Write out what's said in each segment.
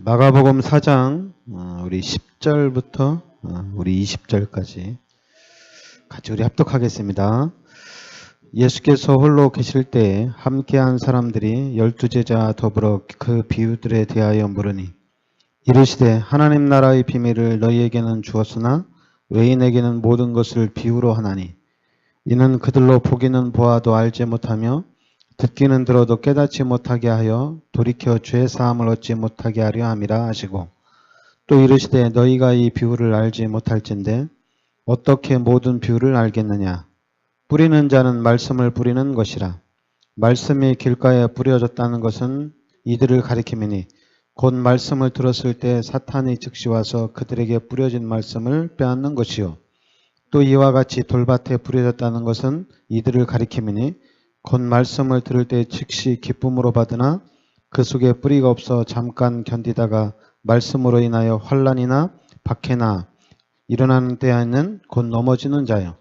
마가복음 4장 우리 10절부터 우리 20절까지 같이 우리 합독하겠습니다. 예수께서 홀로 계실 때 함께한 사람들이 12제자 더불어 그 비유들에 대하여 물으니 이르시되 하나님 나라의 비밀을 너희에게는 주었으나 외인에게는 모든 것을 비유로 하나니 이는 그들로 보기는 보아도 알지 못하며 듣기는 들어도 깨닫지 못하게 하여 돌이켜 죄 사함을 얻지 못하게 하려 함이라 하시고 또 이르시되 너희가 이 비유를 알지 못할진대 어떻게 모든 비유를 알겠느냐. 뿌리는 자는 말씀을 뿌리는 것이라. 말씀이 길가에 뿌려졌다는 것은 이들을 가리킴이니 곧 말씀을 들었을 때 사탄이 즉시 와서 그들에게 뿌려진 말씀을 빼앗는 것이요. 또 이와 같이 돌밭에 뿌려졌다는 것은 이들을 가리킴이니 곧 말씀을 들을 때 즉시 기쁨으로 받으나 그 속에 뿌리가 없어 잠깐 견디다가 말씀으로 인하여 환난이나 박해나 일어나는 때에는 곧 넘어지는 자요.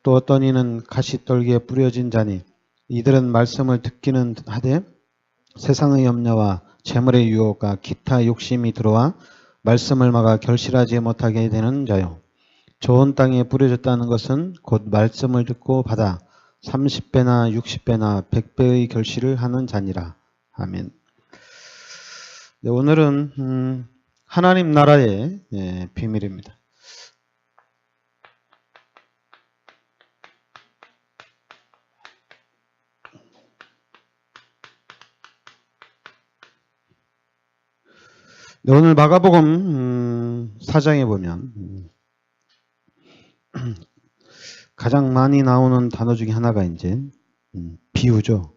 또 어떤 이는 가시떨기에 뿌려진 자니 이들은 말씀을 듣기는 하되 세상의 염려와 재물의 유혹과 기타 욕심이 들어와 말씀을 막아 결실하지 못하게 되는 자요. 좋은 땅에 뿌려졌다는 것은 곧 말씀을 듣고 받아 30배나 60배나 100배의 결실을 하는 자니라. 아멘. 네, 오늘은 하나님 나라의 비밀입니다. 네, 오늘 마가복음 4장에 보면 가장 많이 나오는 단어 중에 하나가 이제 비유죠.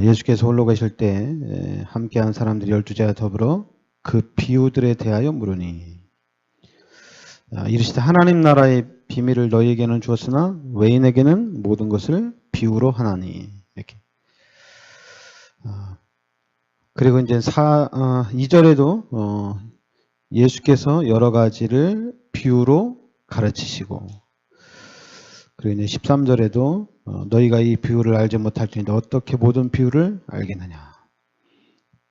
예수께서 홀로 계실 때 함께한 사람들이 12제와 더불어 그 비유들에 대하여 물으니 이르시되 하나님 나라의 비밀을 너희에게는 주었으나 외인에게는 모든 것을 비유로 하나니 이렇게. 그리고 이제 2절에도 예수께서 여러 가지를 비유로 가르치시고 그리고 이제 13절에도 너희가 이 비유를 알지 못할지니 어떻게 모든 비유를 알겠느냐.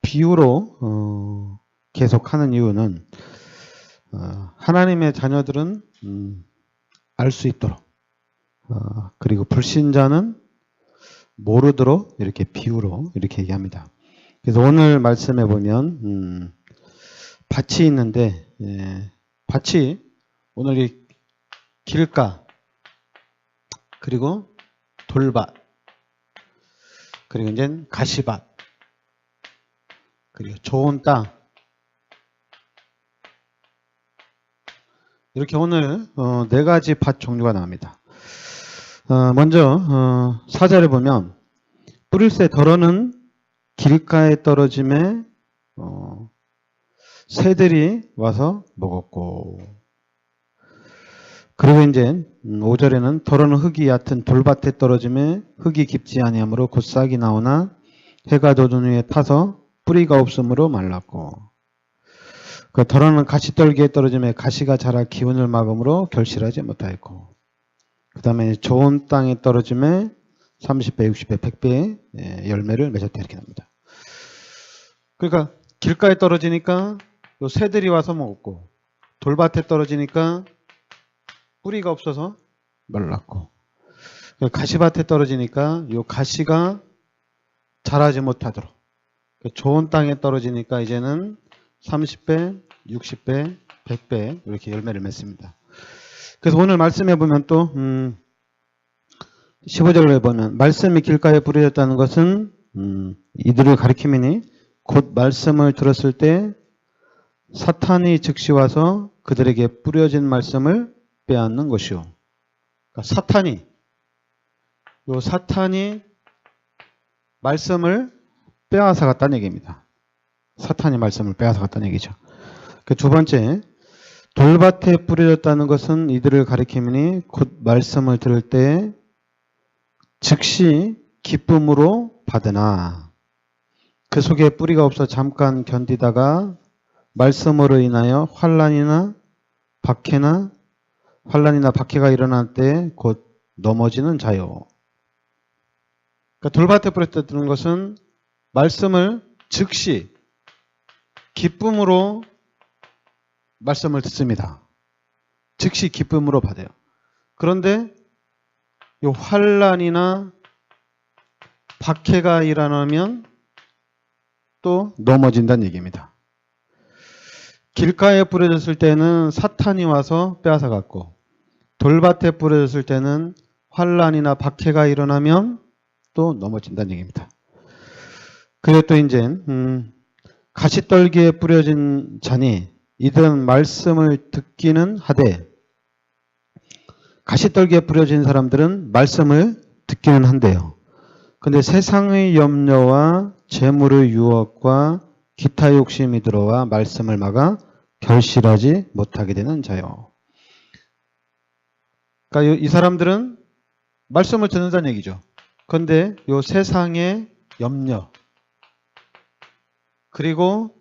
비유로 계속하는 이유는 하나님의 자녀들은 알 수 있도록 그리고 불신자는 모르도록 이렇게 비유로 이렇게 얘기합니다. 그래서 오늘 말씀해 보면 밭이 있는데 밭이 오늘 이 길가 그리고 돌밭 그리고 이제 가시밭 그리고 좋은 땅 이렇게 오늘 네 가지 밭 종류가 나옵니다. 먼저 4절에 보면 뿌릴새 덜어는 길가에 떨어짐에 새들이 와서 먹었고 그리고 이제 5절에는 덜어는 흙이 얕은 돌밭에 떨어짐에 흙이 깊지 아니하므로 곧 싹이 나오나 해가 돋은 후에 타서 뿌리가 없으므로 말랐고 그 덜어는 가시떨기에 떨어짐에 가시가 자라 기운을 막음으로 결실하지 못하였고 그 다음에 좋은 땅에 떨어짐에 30배, 60배, 100배의 열매를 맺었다 이렇게 납니다. 그러니까 길가에 떨어지니까 요 새들이 와서 먹었고 돌밭에 떨어지니까 뿌리가 없어서 말랐고 가시밭에 떨어지니까 요 가시가 자라지 못하도록 좋은 땅에 떨어지니까 이제는 30배, 60배, 100배 이렇게 열매를 맺습니다. 그래서 오늘 말씀해 보면 또 15절에 보면 말씀이 길가에 뿌려졌다는 것은 이들을 가리킴이니 곧 말씀을 들었을 때 사탄이 즉시 와서 그들에게 뿌려진 말씀을 빼앗는 것이요. 그러니까 사탄이 말씀을 빼앗아 갔다는 얘기입니다. 사탄이 말씀을 빼앗아 갔다는 얘기죠. 그 두 번째, 돌밭에 뿌려졌다는 것은 이들을 가리킴이니 곧 말씀을 들을 때 즉시 기쁨으로 받으나 그 속에 뿌리가 없어 잠깐 견디다가 말씀으로 인하여 환난이나 박해가 일어날 때 곧 넘어지는 자요. 그러니까 돌밭에 뿌려졌다는 것은 말씀을 즉시 기쁨으로 말씀을 듣습니다. 즉시 기쁨으로 받아요. 그런데 이 환난이나 박해가 일어나면 또 넘어진다는 얘기입니다. 길가에 뿌려졌을 때는 사탄이 와서 빼앗아갔고, 돌밭에 뿌려졌을 때는 환난이나 박해가 일어나면 또 넘어진다는 얘기입니다. 그리고 또 이제 가시떨기에 뿌려진 자니 이들은 말씀을 듣기는 하되, 가시떨기에 뿌려진 사람들은 말씀을 듣기는 한대요. 근데 세상의 염려와 재물의 유혹과 기타 욕심이 들어와 말씀을 막아 결실하지 못하게 되는 자요. 그러니까 이 사람들은 말씀을 듣는다는 얘기죠. 그런데 이 세상의 염려, 그리고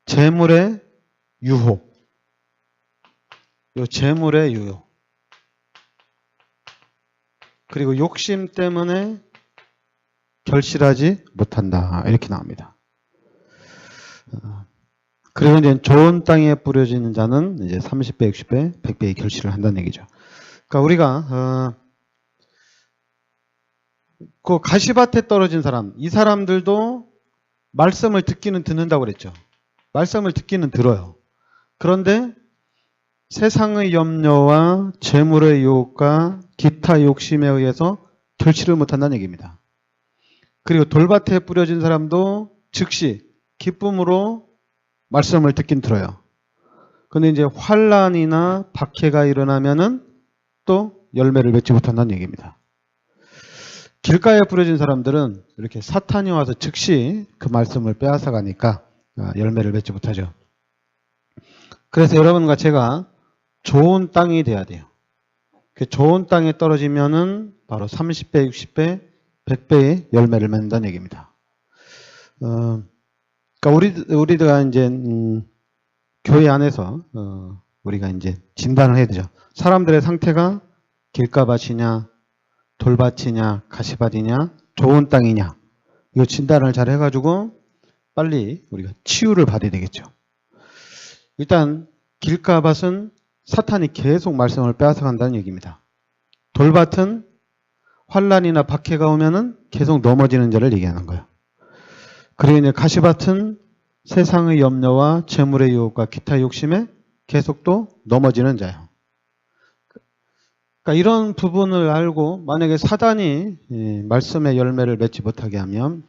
재물의 유혹, 이 재물의 유혹, 그리고 욕심 때문에 결실하지 못한다. 이렇게 나옵니다. 그리고 이제 좋은 땅에 뿌려지는 자는 이제 30배, 60배, 100배의 결실을 한다는 얘기죠. 그러니까 우리가 그 가시밭에 떨어진 사람, 이 사람들도 말씀을 듣기는 듣는다고 그랬죠. 말씀을 듣기는 들어요. 그런데 세상의 염려와 재물의 유혹과 기타 욕심에 의해서 결실을 못한다는 얘기입니다. 그리고 돌밭에 뿌려진 사람도 즉시 기쁨으로 말씀을 듣긴 들어요. 그런데 이제 환난이나 박해가 일어나면은 또 열매를 맺지 못한다는 얘기입니다. 길가에 뿌려진 사람들은 이렇게 사탄이 와서 즉시 그 말씀을 빼앗아 가니까 열매를 맺지 못하죠. 그래서 여러분과 제가 좋은 땅이 돼야 돼요. 그 좋은 땅에 떨어지면은 바로 30배, 60배, 100배의 열매를 맺는다는 얘기입니다. 그러니까 우리가 이제 교회 안에서 우리가 이제 진단을 해야 되죠. 사람들의 상태가 길가밭이냐, 돌밭이냐, 가시밭이냐, 좋은 땅이냐, 이 진단을 잘 해가지고 빨리 우리가 치유를 받아야 되겠죠. 일단 길가밭은 사탄이 계속 말씀을 빼앗아간다는 얘기입니다. 돌밭은 환난이나 박해가 오면은 계속 넘어지는 자를 얘기하는 거예요. 그리고 이제 가시밭은 세상의 염려와 재물의 유혹과 기타 욕심에 계속 또 넘어지는 자예요. 그러니까 이런 부분을 알고 만약에 사단이 말씀의 열매를 맺지 못하게 하면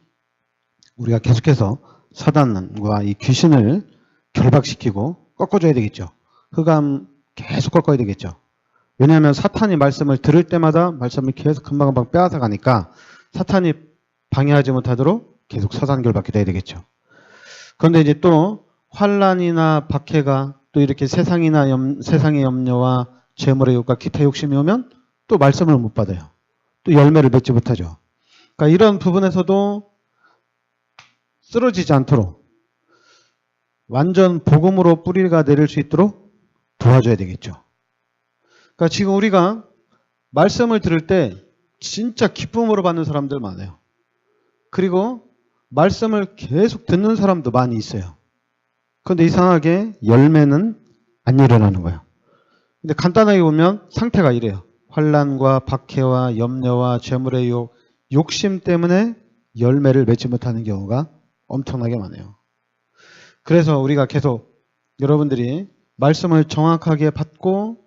우리가 계속해서 사단과 이 귀신을 결박시키고 꺾어줘야 되겠죠. 흑암 계속 꺾어야 되겠죠. 왜냐하면 사탄이 말씀을 들을 때마다 말씀을 계속 금방금방 빼앗아 가니까 사탄이 방해하지 못하도록 계속 사단 결박해야 되겠죠. 그런데 이제 또 환난이나 박해가 또 이렇게 세상의 염려와 재물의 욕과 기타 욕심이 오면 또 말씀을 못 받아요. 또 열매를 맺지 못하죠. 그러니까 이런 부분에서도 쓰러지지 않도록 완전 복음으로 뿌리가 내릴 수 있도록 도와줘야 되겠죠. 그러니까 지금 우리가 말씀을 들을 때 진짜 기쁨으로 받는 사람들 많아요. 그리고 말씀을 계속 듣는 사람도 많이 있어요. 그런데 이상하게 열매는 안 일어나는 거예요. 근데 간단하게 보면 상태가 이래요. 환난과 박해와 염려와 재물의 유혹, 욕심 때문에 열매를 맺지 못하는 경우가 엄청나게 많아요. 그래서 우리가 계속 여러분들이 말씀을 정확하게 받고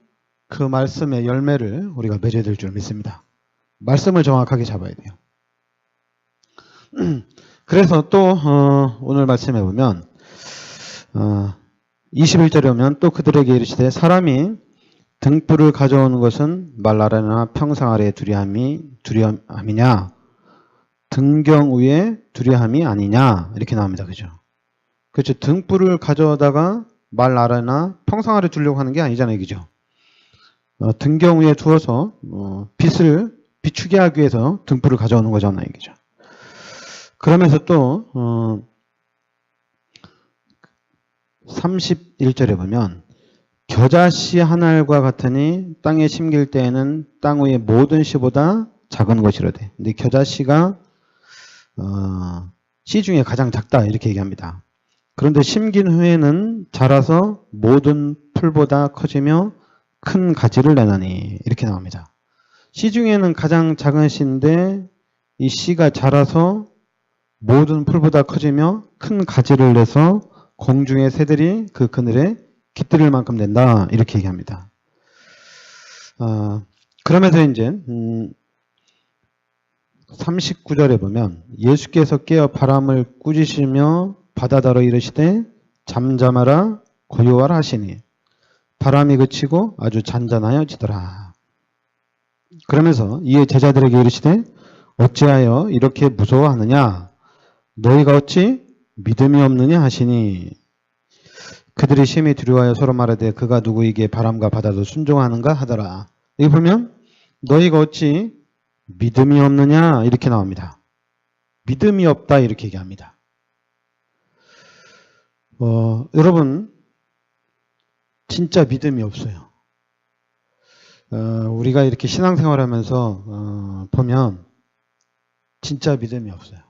그 말씀의 열매를 우리가 맺어야 될 줄 믿습니다. 말씀을 정확하게 잡아야 돼요. 그래서 또 오늘 말씀해 보면 21절에 오면 또 그들에게 이르시되 사람이 등불을 가져오는 것은 말 아래나 평상 아래의 두려움이냐 등경 위에 두려움이 아니냐 이렇게 나옵니다. 그죠? 그렇죠. 등불을 가져다가 말 아래나 평상 아래 두려고 하는 게 아니잖아요. 그죠? 등경 위에 두어서 빛을 비추게 하기 위해서 등불을 가져오는 거잖아요. 그죠? 그러면서 또 31절에 보면 겨자씨 한 알과 같으니 땅에 심길 때에는 땅 위의 모든 씨보다 작은 것이로되. 근데 겨자씨가 씨 중에 가장 작다 이렇게 얘기합니다. 그런데 심긴 후에는 자라서 모든 풀보다 커지며 큰 가지를 내나니 이렇게 나옵니다. 씨 중에는 가장 작은 씨인데 이 씨가 자라서 모든 풀보다 커지며 큰 가지를 내서 공중의 새들이 그 그늘에 깃들일 만큼 된다. 이렇게 얘기합니다. 그러면서 이제 39절에 보면 예수께서 깨어 바람을 꾸짖으시며 바다더러 이르시되 잠잠하라 고요하라 하시니 바람이 그치고 아주 잔잔하여지더라. 그러면서 이에 제자들에게 이르시되 어찌하여 이렇게 무서워하느냐 너희가 어찌 믿음이 없느냐 하시니 그들이 심히 두려워하여 서로 말하되 그가 누구에게 바람과 바다도 순종하는가 하더라. 여기 보면 너희가 어찌 믿음이 없느냐 이렇게 나옵니다. 믿음이 없다 이렇게 얘기합니다. 여러분 진짜 믿음이 없어요. 우리가 이렇게 신앙생활하면서 보면 진짜 믿음이 없어요.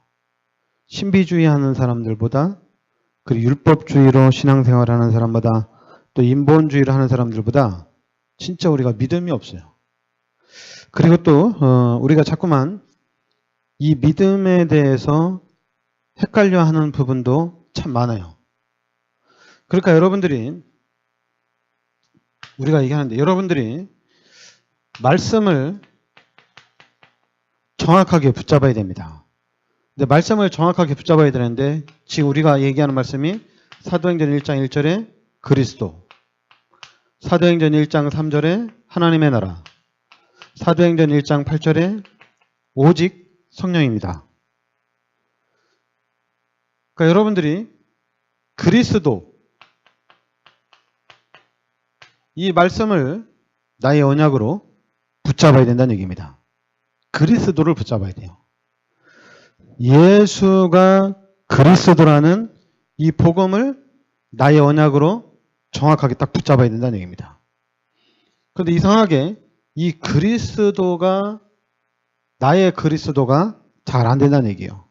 신비주의 하는 사람들보다 그리고 율법주의로 신앙생활하는 사람보다 또 인본주의를 하는 사람들보다 진짜 우리가 믿음이 없어요. 그리고 또 우리가 자꾸만 이 믿음에 대해서 헷갈려하는 부분도 참 많아요. 그러니까 여러분들이 우리가 얘기하는데 여러분들이 말씀을 정확하게 붙잡아야 됩니다. 근데 말씀을 정확하게 붙잡아야 되는데 지금 우리가 얘기하는 말씀이 사도행전 1장 1절에 그리스도, 사도행전 1장 3절에 하나님의 나라, 사도행전 1장 8절에 오직 성령입니다. 그러니까 여러분들이 그리스도 이 말씀을 나의 언약으로 붙잡아야 된다는 얘기입니다. 그리스도를 붙잡아야 돼요. 예수가 그리스도라는 이 복음을 나의 언약으로 정확하게 딱 붙잡아야 된다는 얘기입니다. 그런데 이상하게 이 그리스도가 나의 그리스도가 잘 안 된다는 얘기예요.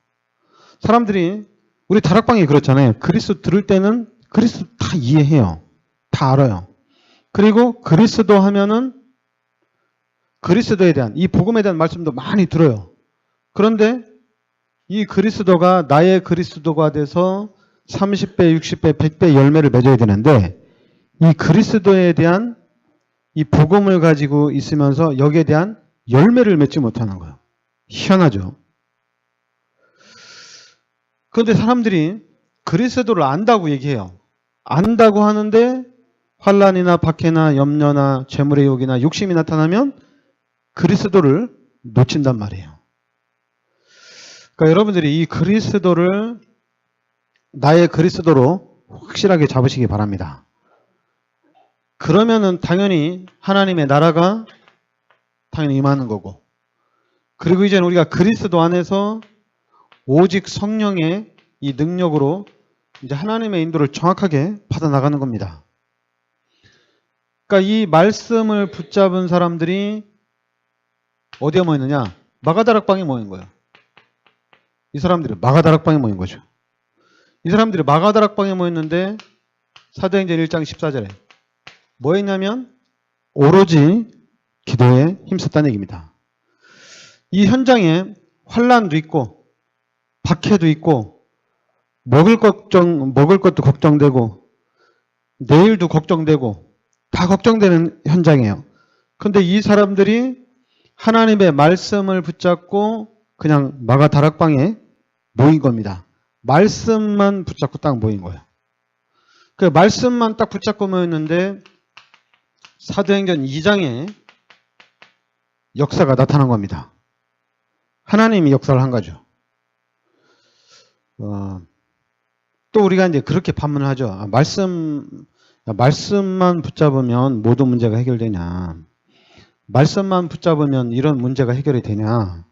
사람들이 우리 다락방이 그렇잖아요. 그리스도 들을 때는 그리스도 다 이해해요. 다 알아요. 그리고 그리스도 하면은 그리스도에 대한 이 복음에 대한 말씀도 많이 들어요. 그런데 이 그리스도가 나의 그리스도가 돼서 30배, 60배, 100배 열매를 맺어야 되는데 이 그리스도에 대한 이 복음을 가지고 있으면서 여기에 대한 열매를 맺지 못하는 거예요. 희한하죠. 그런데 사람들이 그리스도를 안다고 얘기해요. 안다고 하는데 환난이나 박해나 염려나 재물의 욕이나 욕심이 나타나면 그리스도를 놓친단 말이에요. 그러니까 여러분들이 이 그리스도를 나의 그리스도로 확실하게 잡으시기 바랍니다. 그러면은 당연히 하나님의 나라가 당연히 임하는 거고, 그리고 이제는 우리가 그리스도 안에서 오직 성령의 이 능력으로 이제 하나님의 인도를 정확하게 받아나가는 겁니다. 그러니까 이 말씀을 붙잡은 사람들이 어디에 모이느냐? 마가다락방에 모인 거예요. 이 사람들이 마가다락방에 모인 거죠. 이 사람들이 마가다락방에 모였는데 사도행전 1장 14절에 뭐 했냐면 오로지 기도에 힘썼다는 얘기입니다. 이 현장에 환난도 있고 박해도 있고 먹을 것도 걱정되고 내일도 걱정되고 다 걱정되는 현장이에요. 그런데 이 사람들이 하나님의 말씀을 붙잡고 그냥 마가 다락방에 모인 겁니다. 말씀만 붙잡고 딱 모인 거예요. 그 말씀만 딱 붙잡고 모였는데 사도행전 2장에 역사가 나타난 겁니다. 하나님이 역사를 한 거죠. 또 우리가 이제 그렇게 반문을 하죠. 말씀만 붙잡으면 모든 문제가 해결되냐? 말씀만 붙잡으면 이런 문제가 해결이 되냐?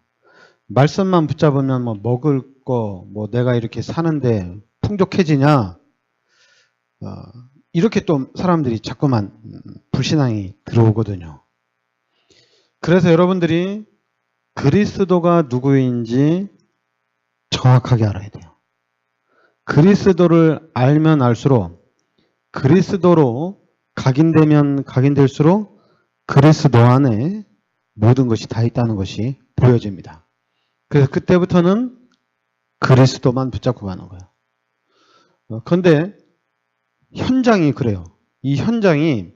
말씀만 붙잡으면 뭐 먹을 거, 뭐 내가 이렇게 사는데 풍족해지냐? 이렇게 또 사람들이 자꾸만 불신앙이 들어오거든요. 그래서 여러분들이 그리스도가 누구인지 정확하게 알아야 돼요. 그리스도를 알면 알수록 그리스도로 각인되면 각인될수록 그리스도 안에 모든 것이 다 있다는 것이 보여집니다. 그래서 그때부터는 그리스도만 붙잡고 가는 거예요. 그런데 현장이 그래요. 이 현장이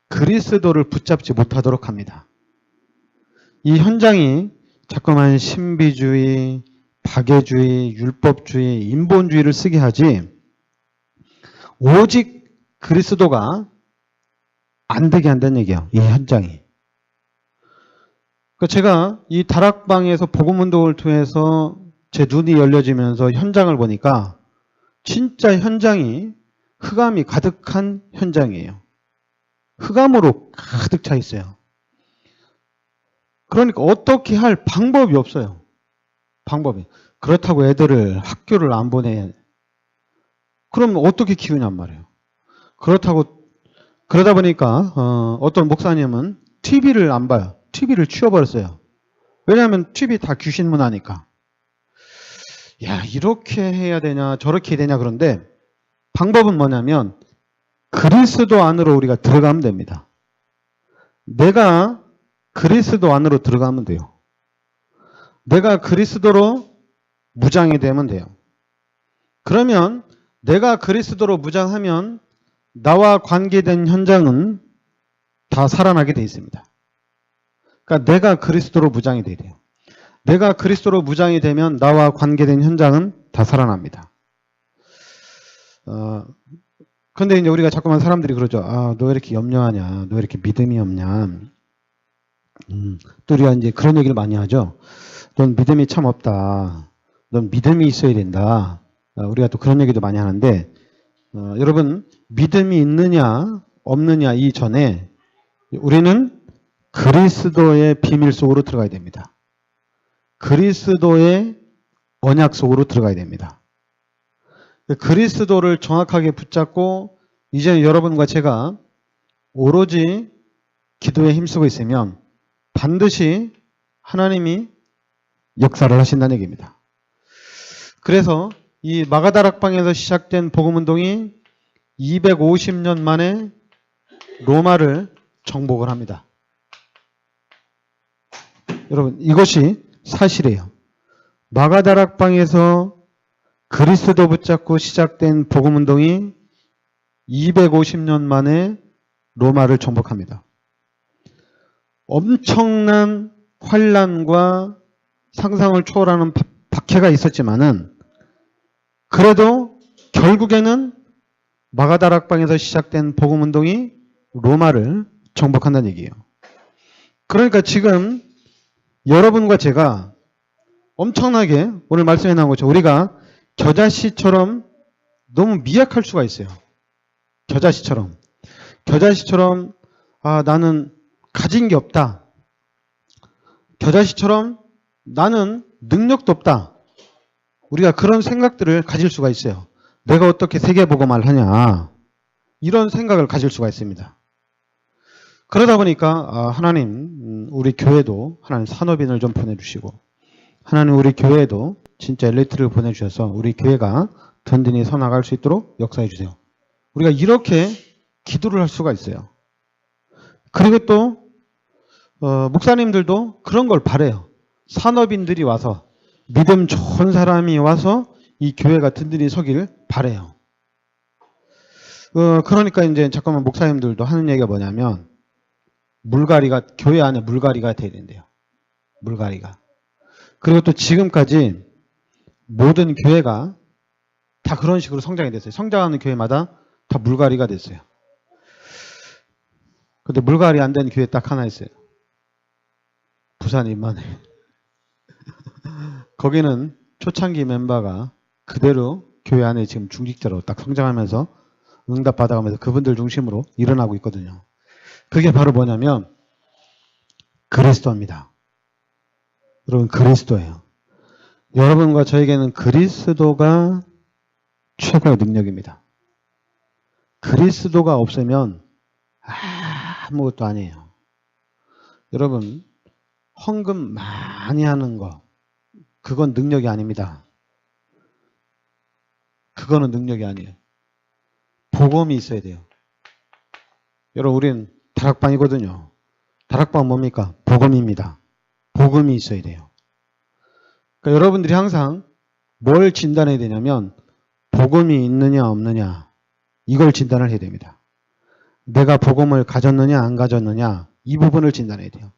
그리스도를 붙잡지 못하도록 합니다. 이 현장이 자꾸만 신비주의, 박애주의, 율법주의, 인본주의를 쓰게 하지 오직 그리스도가 안 되게 한다는 얘기예요. 이 현장이. 제가 이 다락방에서 복음운동을 통해서 제 눈이 열려지면서 현장을 보니까 진짜 현장이 흑암이 가득한 현장이에요. 흑암으로 가득 차 있어요. 그러니까 어떻게 할 방법이 없어요. 방법이. 그렇다고 애들을 학교를 안 보내. 그럼 어떻게 키우냔 말이에요. 그러다 보니까 어떤 목사님은 TV를 안 봐요. TV를 치워버렸어요. 왜냐하면 TV 다 귀신 문화니까. 야, 이렇게 해야 되냐 저렇게 해야 되냐. 그런데 방법은 뭐냐면 그리스도 안으로 우리가 들어가면 됩니다. 내가 그리스도 안으로 들어가면 돼요. 내가 그리스도로 무장이 되면 돼요. 그러면 내가 그리스도로 무장하면 나와 관계된 현장은 다 살아나게 돼 있습니다. 그러니까 내가 그리스도로 무장이 돼야 돼요. 내가 그리스도로 무장이 되면 나와 관계된 현장은 다 살아납니다. 그런데 이제 우리가 자꾸만 사람들이 그러죠. 아, 너 왜 이렇게 염려하냐? 너 왜 이렇게 믿음이 없냐? 또 우리가 이제 그런 얘기를 많이 하죠. 넌 믿음이 참 없다. 넌 믿음이 있어야 된다. 우리가 또 그런 얘기도 많이 하는데, 여러분, 믿음이 있느냐, 없느냐 이전에 우리는 그리스도의 비밀 속으로 들어가야 됩니다. 그리스도의 언약 속으로 들어가야 됩니다. 그리스도를 정확하게 붙잡고 이제 여러분과 제가 오로지 기도에 힘쓰고 있으면 반드시 하나님이 역사를 하신다는 얘기입니다. 그래서 이 마가다락방에서 시작된 복음운동이 250년 만에 로마를 정복을 합니다. 여러분, 이것이 사실이에요. 마가다락방에서 그리스도 붙잡고 시작된 복음운동이 250년 만에 로마를 정복합니다. 엄청난 환란과 상상을 초월하는 박해가 있었지만은 그래도 결국에는 마가다락방에서 시작된 복음운동이 로마를 정복한다는 얘기예요. 그러니까 지금 여러분과 제가 엄청나게 오늘 말씀해 나온 것처럼 우리가 겨자씨처럼 너무 미약할 수가 있어요. 겨자씨처럼 아, 나는 가진 게 없다. 겨자씨처럼 나는 능력도 없다. 우리가 그런 생각들을 가질 수가 있어요. 내가 어떻게 세계복음을 하냐. 이런 생각을 가질 수가 있습니다. 그러다 보니까 하나님 우리 교회도 하나님 산업인을 좀 보내주시고 하나님 우리 교회에도 진짜 엘리트를 보내주셔서 우리 교회가 든든히 서나갈 수 있도록 역사해 주세요. 우리가 이렇게 기도를 할 수가 있어요. 그리고 또 목사님들도 그런 걸 바래요. 산업인들이 와서 믿음 좋은 사람이 와서 이 교회가 든든히 서길 바래요. 그러니까 이제 잠깐만 목사님들도 하는 얘기가 뭐냐면 물갈이가 교회 안에 물갈이가 돼야 된대요. 물갈이가. 그리고 또 지금까지 모든 교회가 다 그런 식으로 성장이 됐어요. 성장하는 교회마다 다 물갈이가 됐어요. 근데 물갈이 안 된 교회 딱 하나 있어요. 부산 임만회. 거기는 초창기 멤버가 그대로 교회 안에 지금 중직자로 딱 성장하면서 응답 받아가면서 그분들 중심으로 일어나고 있거든요. 그게 바로 뭐냐면 그리스도입니다. 여러분 그리스도예요. 여러분과 저에게는 그리스도가 최고의 능력입니다. 그리스도가 없으면 아무것도 아니에요. 여러분 헌금 많이 하는 거 그건 능력이 아닙니다. 그거는 능력이 아니에요. 복음이 있어야 돼요. 여러분, 우리는 다락방이거든요. 다락방 뭡니까? 복음입니다. 복음이 있어야 돼요. 그러니까 여러분들이 항상 뭘 진단해야 되냐면 복음이 있느냐 없느냐 이걸 진단을 해야 됩니다. 내가 복음을 가졌느냐 안 가졌느냐 이 부분을 진단해야 돼요.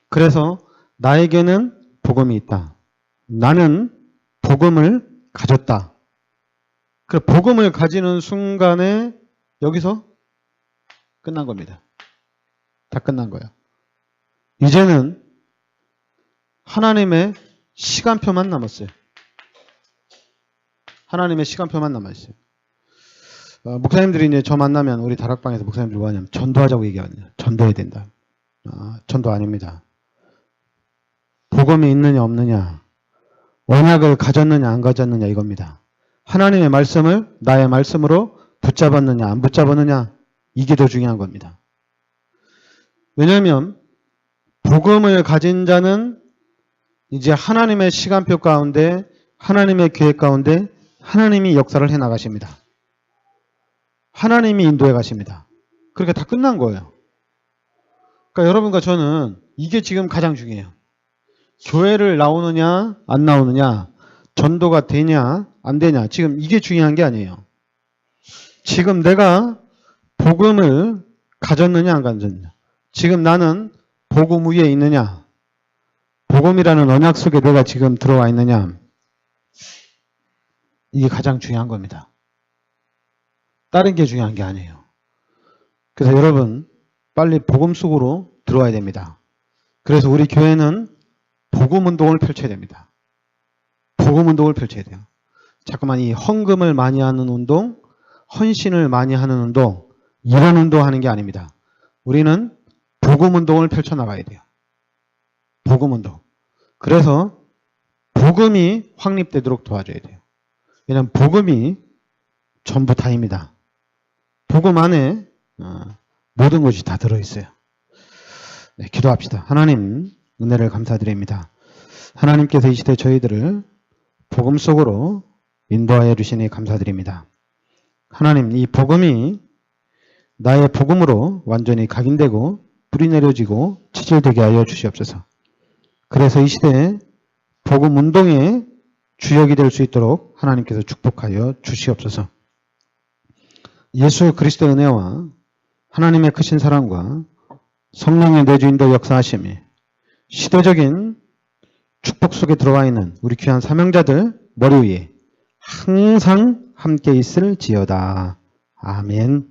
그래서 나에게는 복음이 있다. 나는 복음을 가졌다. 그 복음을 가지는 순간에 여기서 끝난 겁니다. 다 끝난 거예요. 이제는 하나님의 시간표만 남았어요. 하나님의 시간표만 남아있어요. 목사님들이 이제 저 만나면 우리 다락방에서 목사님들 뭐 하냐면 전도하자고 얘기하거든요. 전도해야 된다. 전도 아닙니다. 복음이 있느냐 없느냐, 언약을 가졌느냐 안 가졌느냐 이겁니다. 하나님의 말씀을 나의 말씀으로 붙잡았느냐 안 붙잡았느냐 이게 더 중요한 겁니다. 왜냐하면 복음을 가진 자는 이제 하나님의 시간표 가운데 하나님의 계획 가운데 하나님이 역사를 해 나가십니다. 하나님이 인도해 가십니다. 그렇게 다 끝난 거예요. 그러니까 여러분과 저는 이게 지금 가장 중요해요. 교회를 나오느냐 안 나오느냐, 전도가 되냐 안 되냐, 지금 이게 중요한 게 아니에요. 지금 내가 복음을 가졌느냐 안 가졌느냐, 지금 나는 복음 위에 있느냐, 복음이라는 언약 속에 내가 지금 들어와 있느냐, 이게 가장 중요한 겁니다. 다른 게 중요한 게 아니에요. 그래서 여러분 빨리 복음 속으로 들어와야 됩니다. 그래서 우리 교회는 복음 운동을 펼쳐야 됩니다. 복음 운동을 펼쳐야 돼요. 자꾸만 이 헌금을 많이 하는 운동, 헌신을 많이 하는 운동, 이런 운동하는 게 아닙니다. 우리는 복음 운동을 펼쳐나가야 돼요. 복음 운동. 그래서 복음이 확립되도록 도와줘야 돼요. 왜냐하면 복음이 전부 다입니다. 복음 안에 모든 것이 다 들어있어요. 네, 기도합시다. 하나님 은혜를 감사드립니다. 하나님께서 이 시대 저희들을 복음 속으로 인도하여 주시니 감사드립니다. 하나님, 이 복음이 나의 복음으로 완전히 각인되고 뿌리 내려지고 체질되게 하여 주시옵소서. 그래서 이 시대에 복음 운동의 주역이 될 수 있도록 하나님께서 축복하여 주시옵소서. 예수 그리스도의 은혜와 하나님의 크신 사랑과 성령의 내주인도 역사하심이 시대적인 축복 속에 들어와 있는 우리 귀한 사명자들 머리 위에 항상 함께 있을지어다. 아멘.